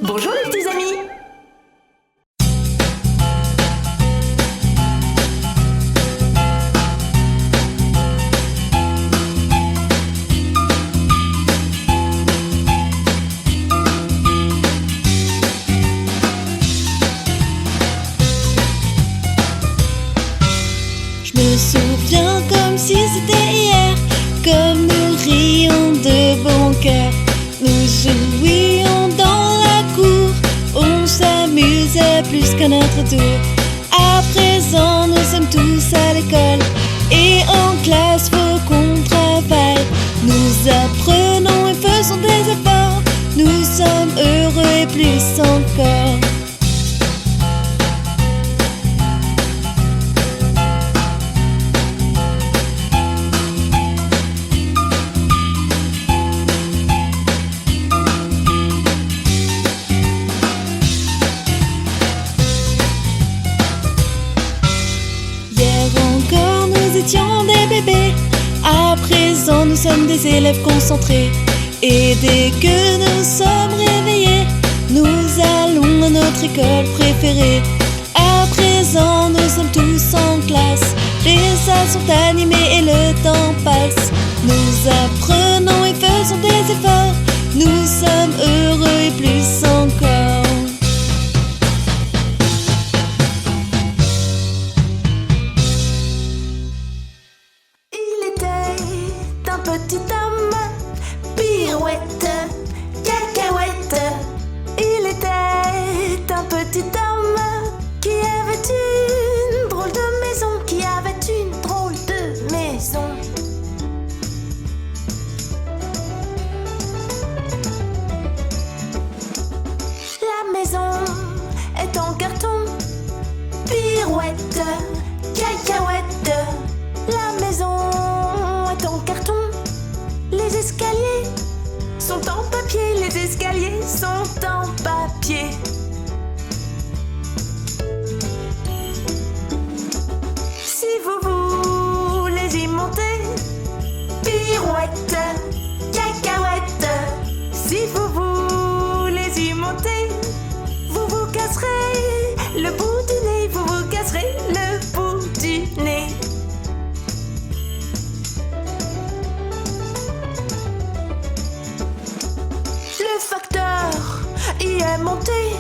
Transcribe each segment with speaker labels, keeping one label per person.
Speaker 1: Bonjour les petits amis.
Speaker 2: Je me souviens comme si c'était hier, comme nous rions de bon cœur. Nous jouions dans la cour, on s'amusait plus qu'à notre tour. À présent nous sommes tous à l'école, et en classe faut qu'on travaille. Nous apprenons et faisons des efforts, nous sommes heureux et plus encore. Nous étions des bébés, à présent nous sommes des élèves concentrés. Et dès que nous sommes réveillés, nous allons à notre école préférée. À présent nous sommes tous en classe, les salles sont animées et le temps passe. Nous apprenons et faisons des efforts, nous sommes heureux et plus encore.
Speaker 1: Petit homme, pirouette, cacahuète. Il était un petit homme qui avait une drôle de maison, qui avait une drôle de maison. La maison est en carton, pirouette, cacahuète. La maison est en carton. Les escaliers sont en papier, les escaliers sont en papier. Si vous voulez y monter, pirouette, cacahuète. Si vous voulez y monter, vous vous casserez le bout du nez, vous vous casserez le bout du nez. Le facteur y est monté,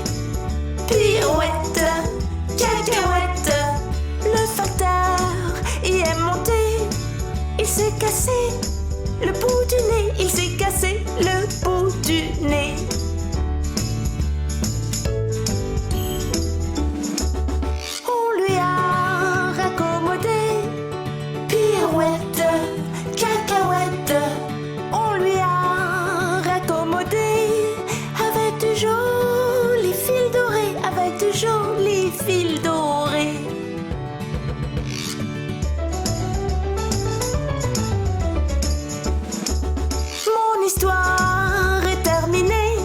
Speaker 1: pirouette, cacahuète. Le facteur y est monté, il s'est cassé le bout du nez, il s'est cassé le bout du nez. On lui a raccommodé, pirouette, cacahuète. On lui a raccommodé avec de jolis fils dorés, avec de jolis fils dorés. Mon histoire est terminée,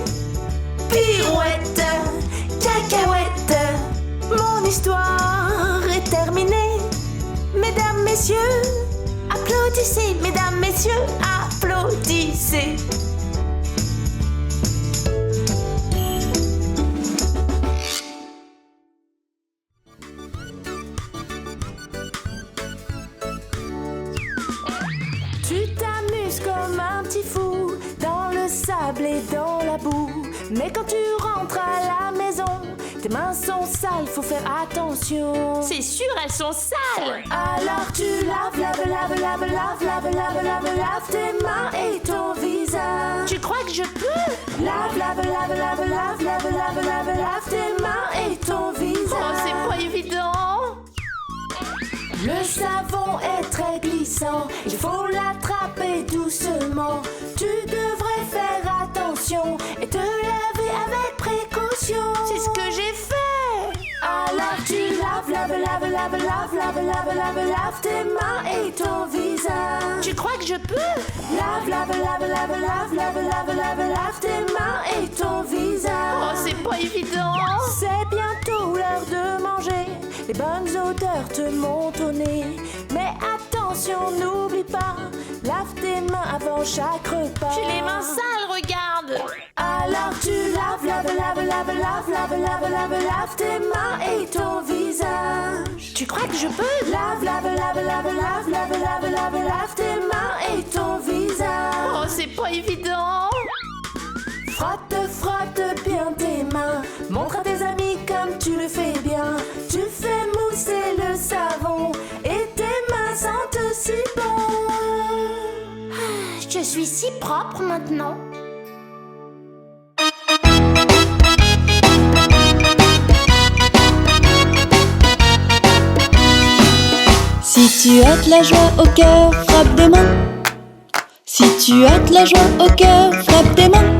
Speaker 1: pirouette, cacahuète. Mon histoire est terminée. Mesdames, messieurs, applaudissez, mesdames, messieurs, applaudissez. Tu t'amuses comme un petit fou dans le sable et dans la boue. Mais quand tu rentres à la maison, tes mains sont sales, faut faire attention.
Speaker 3: C'est sûr, elles sont sales.
Speaker 1: Alors tu laves tes mains et ton visage.
Speaker 3: Tu crois que je peux?
Speaker 1: Lave tes mains et ton visage.
Speaker 3: Oh, c'est pas évident.
Speaker 1: Le savon est très glissant, il faut l'attraper doucement. Tu devrais faire attention et te laver avec précaution.
Speaker 3: C'est ce que j'ai fait.
Speaker 1: Alors tu laves tes mains et ton visage.
Speaker 3: Tu crois que je peux?
Speaker 1: Lave tes mains et ton visage.
Speaker 3: Oh, c'est pas évident.
Speaker 1: C'est bientôt l'heure de manger, les bonnes odeurs te montent au nez. Mais attention, n'oublie pas, lave tes mains avant chaque repas.
Speaker 3: J'ai les mains sales, regarde.
Speaker 1: Alors tu laves lave tes mains et ton visage.
Speaker 3: Tu crois que je peux?
Speaker 1: Lave tes mains et ton visage.
Speaker 3: Oh, c'est pas évident.
Speaker 1: Frotte bien tes mains. Montre à tes amis comme tu le fais bien. Tu fais mousser le savon et tes mains sentent si bon.
Speaker 3: Je suis si propre maintenant.
Speaker 2: Si tu as de la joie au cœur, frappe des mains. Si tu as de la joie au cœur, frappe des mains.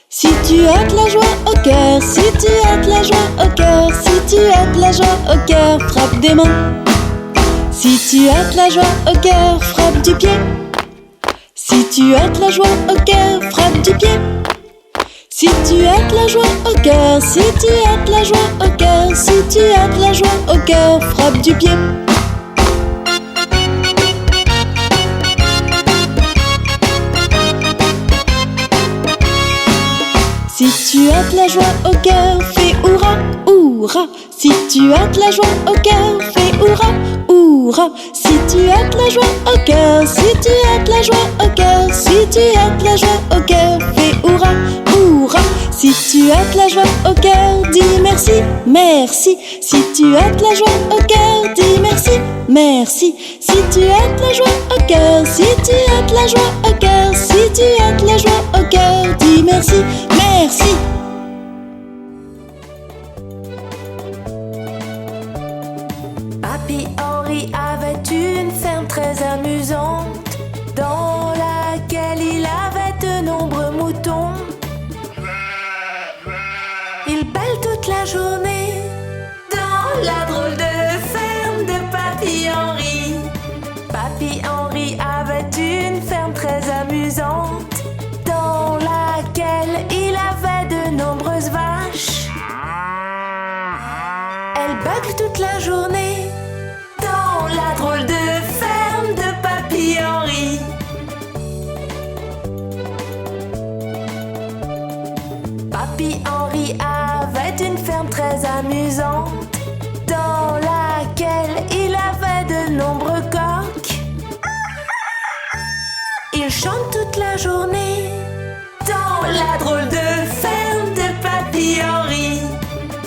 Speaker 2: Si tu as de la joie au cœur, si tu as de la joie au cœur, si tu as de la joie au cœur, frappe des mains. Si tu as de la joie au cœur, frappe du pied. Si tu as de la joie au cœur, frappe du pied. Si tu as de la joie au cœur, si tu as de la joie au cœur, si tu as de la joie au cœur, frappe du pied. Si tu as de la joie au cœur, fais hurrah, hurrah. Si tu as de la joie au cœur, fais hurrah, hurrah. Si tu as de la joie au cœur, si tu as de la joie au cœur, si tu as de la joie au cœur, fais hurrah, hurrah. Si tu as de la joie au cœur, dis merci, merci. Si tu as de la joie au cœur, dis merci, merci. Si tu as de la joie au cœur, si tu as de la joie au cœur, si tu as de la joie au cœur, dis merci, merci.
Speaker 1: Papy Henri avait une ferme très amusante dans laquelle il avait de nombreux moutons. Il bêle toute la journée dans la drôle de ferme de Papy Henri. Papy Henri avait une ferme très amusante dans laquelle il avait de nombreuses vaches. Elles bêlent toute la journée dans la drôle de ferme de Papy Henri. Papy Henri avait une ferme très amusante dans laquelle il avait de nombreux coqs. Ils chantent toute la journée dans la drôle de ferme de Papy Henri.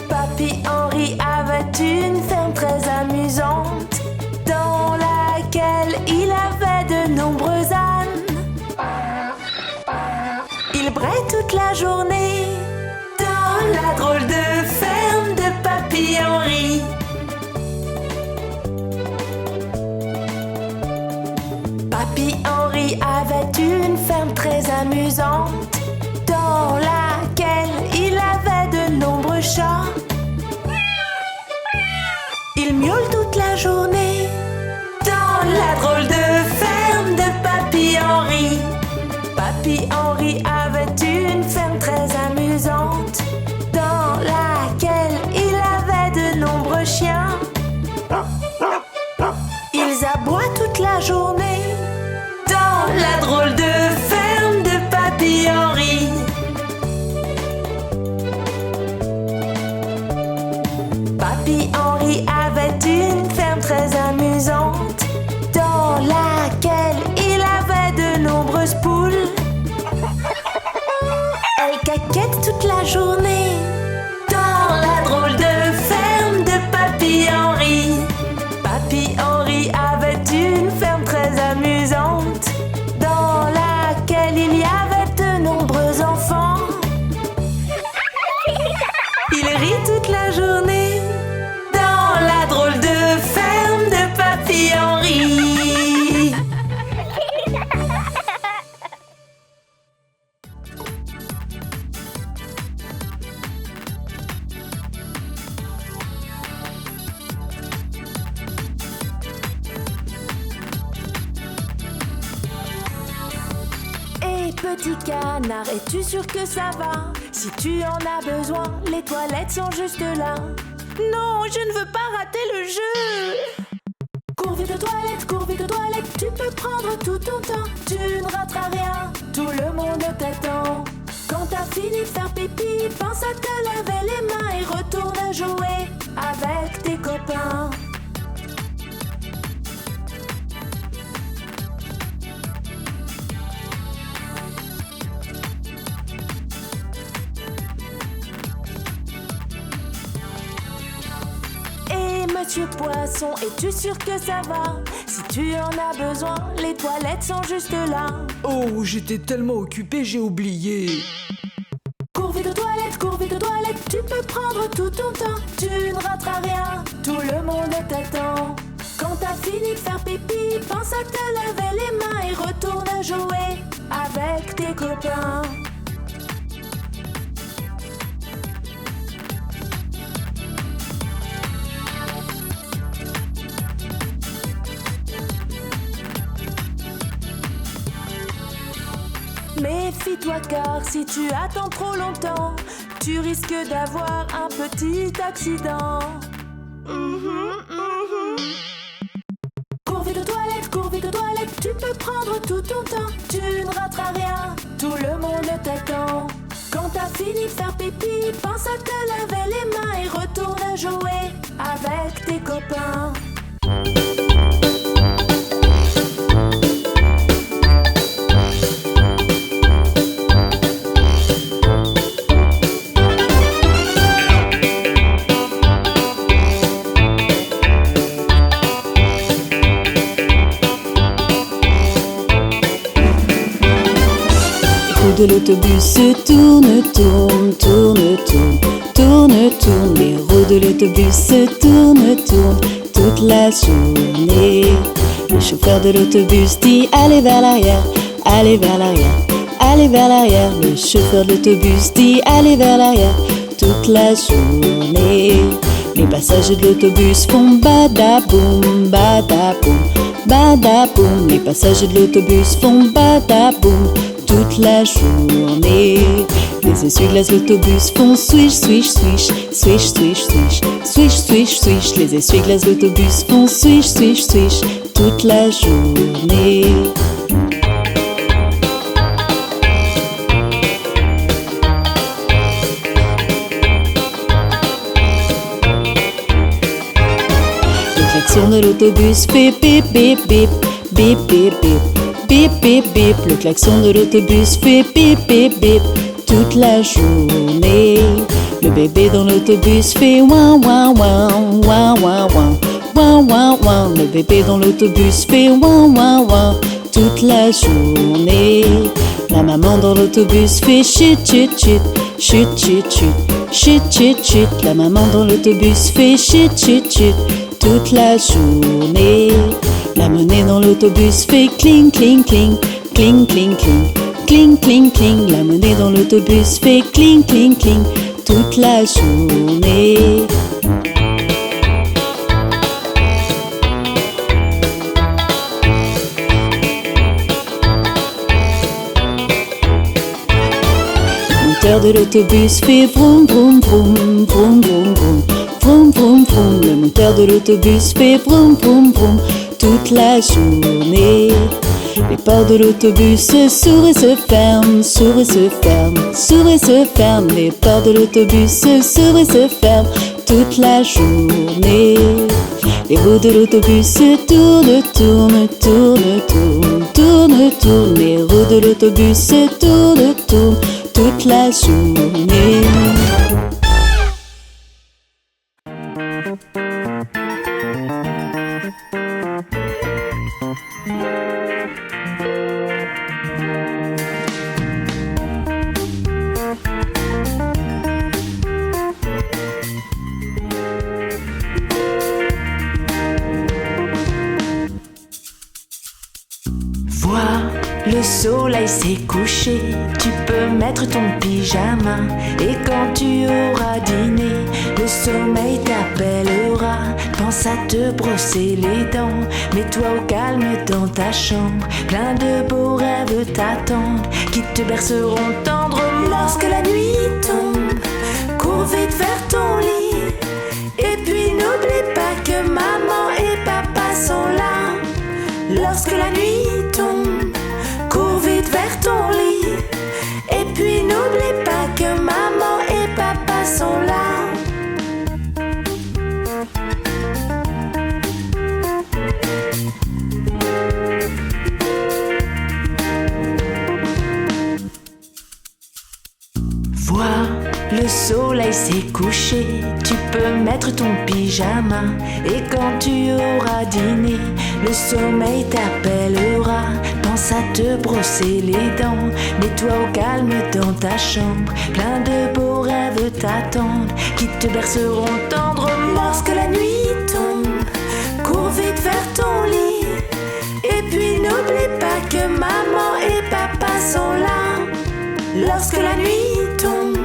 Speaker 1: Papy Henri avait une ferme très amusante dans laquelle il avait de nombreux ânes. Ils braillent toute la journée dans la drôle de ferme de Papy Henri. Papy Henri avait une ferme très amusante dans laquelle il avait de nombreux chats. Ils miaulent toute la journée dans la drôle de ferme de Papy Henri. Papy Henri avait une ferme très amusante dans laquelle il avait de nombreux chiens. Ils aboient toute la journée dans la drôle de ferme de Papy Henri. Papy Henri avait une ferme très amusante dans laquelle il avait de nombreuses poules. Elles caquettent toute la journée dans la drôle de ferme de Papy Henri. Papy Henri avait une ferme très amusante dans laquelle il y avait de nombreux enfants. Il rit toute la journée dans la drôle de ferme de Papy Henri. Et petit canard, es-tu sûr que ça va? Si tu en as besoin, les toilettes sont juste là. Non, je ne veux pas rater le jeu. Cours vite aux toilettes, tu peux prendre tout ton temps. Tu ne rateras rien, tout le monde t'attend. Quand ta t'as fini de faire pipi, pense à te laver les mains et retourne jouer avec tes copains. Monsieur Poisson, es-tu sûr que ça va? Si tu en as besoin, les toilettes sont juste là.
Speaker 4: Oh, j'étais tellement occupé, j'ai oublié.
Speaker 1: Cours vite aux toilettes, tu peux prendre tout ton temps. Tu ne rateras rien, tout le monde t'attend. Quand t'as fini de faire pipi, pense à te laver les mains et retourne jouer avec tes copains. Méfie-toi car si tu attends trop longtemps, tu risques d'avoir un petit accident. Cours vite aux toilettes, tu peux prendre tout ton temps. Tu ne rateras rien, tout le monde t'attend. Quand t'as fini de faire pipi, pense à te laver les mains et retourne jouer avec tes copains.
Speaker 2: De l'autobus tourne, tourne, tourne, tourne, tourne, tourne. Les roues de l'autobus tournent, tournent toute la journée. Le chauffeur de l'autobus dit allez vers l'arrière, allez vers l'arrière, allez vers l'arrière. Le chauffeur de l'autobus dit allez vers l'arrière toute la journée. Les passagers de l'autobus font badaboum, badaboum, badaboum. Les passagers de l'autobus font badaboum toute la journée. Les essuie-glaces de l'autobus font swish, swish, swish, swish, swish, swish, swish, swish, swish. Les essuie-glaces de l'autobus font swish, swish, swish toute la journée. Le klaxon de l'autobus fait bip, bip, bip, bip, bip, bip. Bip, bip, bip, le klaxon de l'autobus fait bip, bip, bip toute la journée. Le bébé dans l'autobus fait ouin, ouin, ouin, ouin, ouin, ouin, ouin, ouin, ouin. Le bébé dans l'autobus fait ouin, ouin, ouin toute la journée. La maman dans l'autobus fait chut, chut, chut, chut, chut, chut, chut, chut, chut. La maman dans l'autobus fait chut, chut, chut toute la journée. La monnaie dans l'autobus fait cling, cling, cling, cling, cling, cling, cling, cling, cling. La monnaie dans l'autobus fait cling, cling, cling toute la journée. Le moteur de l'autobus fait vroom, vroom, vroom, vroom, vroom, vroom, vroom, vroom, vroom. Le moteur de l'autobus fait vroom, vroom, vroom toute la journée. Les portes de l'autobus s'ouvrent et se ferment, s'ouvrent et se ferment, s'ouvrent et se ferment. Les portes de l'autobus s'ouvrent et se ferment toute la journée. Les roues de l'autobus tournent, tournent, tournent, tournent, tournent, tournent. Les roues de l'autobus tournent, tournent toute la journée.
Speaker 1: Le soleil s'est couché, tu peux mettre ton pyjama. Et quand tu auras dîné, le sommeil t'appellera. Pense à te brosser les dents, mets-toi au calme dans ta chambre. Plein de beaux rêves t'attendent, qui te berceront tendrement. Lorsque la nuit tombe, cours vite vers ton lit. Et puis n'oublie pas que maman et papa sont là. Lorsque la nuit tombe, cours vite vers ton lit. Et puis n'oublie pas le soleil s'est couché, tu peux mettre ton pyjama. Et quand tu auras dîné, le sommeil t'appellera. Pense à te brosser les dents, mets-toi au calme dans ta chambre. Plein de beaux rêves t'attendent, qui te berceront tendrement. Lorsque la nuit tombe, cours vite vers ton lit. Et puis n'oublie pas que maman et papa sont là. Lorsque la nuit tombe,